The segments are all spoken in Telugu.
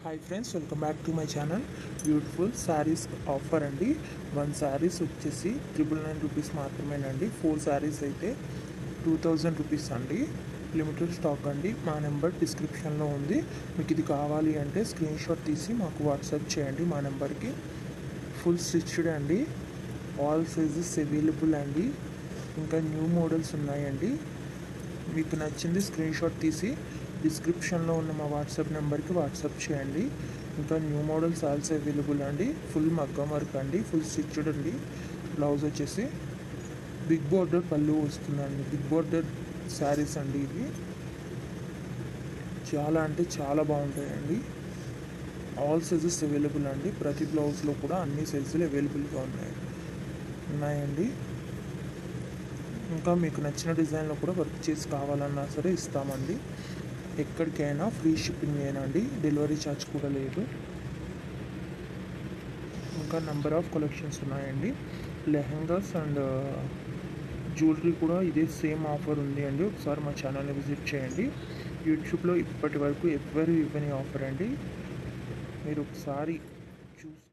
Hi friends, welcome back to my channel. Beautiful saris offer అండి. 1 శారీస్ వచ్చేసి 999 రూపీస్ మాత్రమేనండి. 4 శారీస్ అయితే 2000 రూపీస్ అండి. లిమిటెడ్ స్టాక్ అండి. మా నెంబర్ డిస్క్రిప్షన్లో ఉంది. మీకు ఇది కావాలి అంటే స్క్రీన్ షాట్ తీసి మాకు వాట్సాప్ చేయండి మా నెంబర్కి. ఫుల్ స్టిచ్డ్ అండి. ఆల్ సైజెస్ అవైలబుల్ అండి. ఇంకా న్యూ మోడల్స్ ఉన్నాయండి. మీకు నచ్చింది స్క్రీన్ షాట్ తీసి డిస్క్రిప్షన్లో ఉన్న మా వాట్సాప్ నెంబర్కి వాట్సాప్ చేయండి. ఇంకా న్యూ మోడల్స్ ఆల్సో అవైలబుల్ అండి. ఫుల్ మగ్గం వర్క్ అండి. ఫుల్ స్టిచ్డ్ అండి. బ్లౌజ్ వచ్చేసి బిగ్ బోర్డర్ పళ్ళు వస్తుందండి. బిగ్ బోర్డర్ శారీస్ అండి ఇవి. చాలా అంటే చాలా బాగుంటాయండి. ఆల్ సైజెస్ అవైలబుల్ అండి. ప్రతి బ్లౌజ్లో కూడా అన్ని సైజులు అవైలబుల్గా ఉన్నాయండి. ఇంకా మీకు నచ్చిన డిజైన్లో కూడా వర్క్ చేసి కావాలన్నా సరే ఇస్తామండి. ఎక్కడికైనా ఫ్రీ షిప్పింగ్ ఏనండి. డెలివరీ ఛార్జ్ కూడా లేదు. ఇంకా నెంబర్ ఆఫ్ కలెక్షన్స్ ఉన్నాయండి. లెహంగాస్ అండ్ జ్యువెలరీ కూడా ఇదే సేమ్ ఆఫర్ ఉంది అండి. ఒకసారి మా ఛానల్ని విజిట్ చేయండి. యూట్యూబ్లో ఇప్పటి వరకు ఎవ్వరు ఇవ్వని ఆఫర్ అండి. మీరు ఒకసారి చూసి.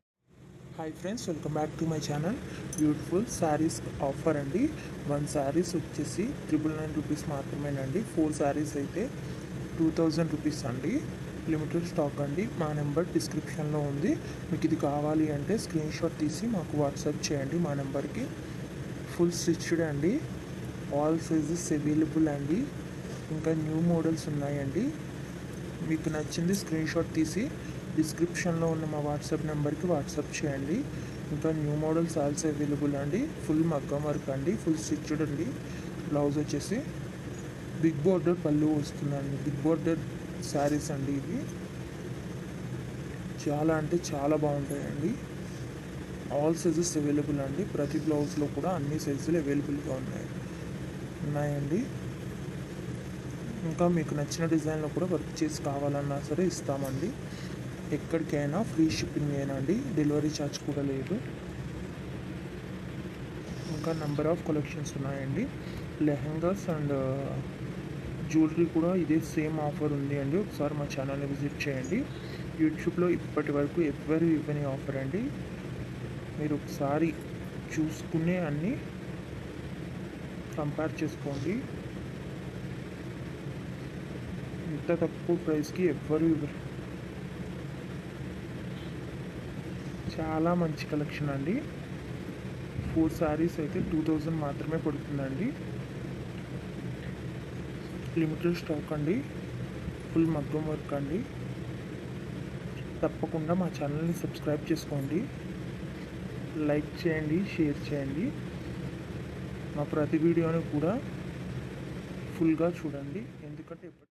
Hi friends, welcome back to my channel. Beautiful saris offer అండి. 1 శారీస్ వచ్చేసి 999 రూపీస్ మాత్రమేనండి. 4 శారీస్ అయితే 2000 రూపీస్ అండి. లిమిటెడ్ స్టాక్ అండి. మా నెంబర్ డిస్క్రిప్షన్లో ఉంది. మీకు ఇది కావాలి అంటే స్క్రీన్ షాట్ తీసి మాకు వాట్సాప్ చేయండి మా నెంబర్కి. ఫుల్ స్టిచ్డ్ అండి. ఆల్ సైజెస్ అవైలబుల్ అండి. ఇంకా న్యూ మోడల్స్ ఉన్నాయండి. మీకు నచ్చింది స్క్రీన్ షాట్ తీసి డిస్క్రిప్షన్లో ఉన్న మా వాట్సాప్ నెంబర్కి వాట్సాప్ చేయండి. ఇంకా న్యూ మోడల్స్ ఆల్సో అవైలబుల్ అండి. ఫుల్ మగ్గం వర్క్ అండి. ఫుల్ స్టిచ్డ్ అండి. బ్లౌజ్ వచ్చేసి బిగ్ బోర్డర్ పళ్ళు వస్తుందండి. బిగ్ బోర్డర్ శారీస్ అండి ఇవి. చాలా అంటే చాలా బాగుంటాయండి. ఆల్ సైజెస్ అవైలబుల్ అండి. ప్రతి బ్లౌజ్లో కూడా అన్ని సైజులు అవైలబుల్గా ఉన్నాయండి. ఇంకా మీకు నచ్చిన డిజైన్లో కూడా వర్క్ చేసి కావాలన్నా సరే ఇస్తామండి. ఎక్కడికైనా ఫ్రీ షిప్పింగ్ ఏనండి. డెలివరీ ఛార్జ్ కూడా లేదు. ఇంకా నెంబర్ ఆఫ్ కలెక్షన్స్ ఉన్నాయండి. లెహంగాస్ అండ్ జ్యువెలరీ కూడా ఇదే సేమ్ ఆఫర్ ఉంది అండి. ఒకసారి మా ఛానల్ని విజిట్ చేయండి. యూట్యూబ్లో ఇప్పటి వరకు ఎవ్వరు ఇవ్వని ఆఫర్ అండి. మీరు ఒకసారి చూసుకునే అన్నీ కంపేర్ చేసుకోండి. ఇంత తక్కువ ప్రైస్కి ఎవ్వరు ఇవ్వరు. చాలా మంచి కలెక్షన్ అండి. 4 శారీస్ అయితే 2000 మాత్రమే పడుతుందండి. లిమిటెడ్ స్టాక్ అండి. ఫుల్ మగ్గం వర్క్ అండి. తప్పకుండా మా ఛానల్ని సబ్స్క్రైబ్ చేసుకోండి. లైక్ చేయండి, షేర్ చేయండి. మా ప్రతి వీడియోని కూడా ఫుల్గా చూడండి. ఎందుకంటే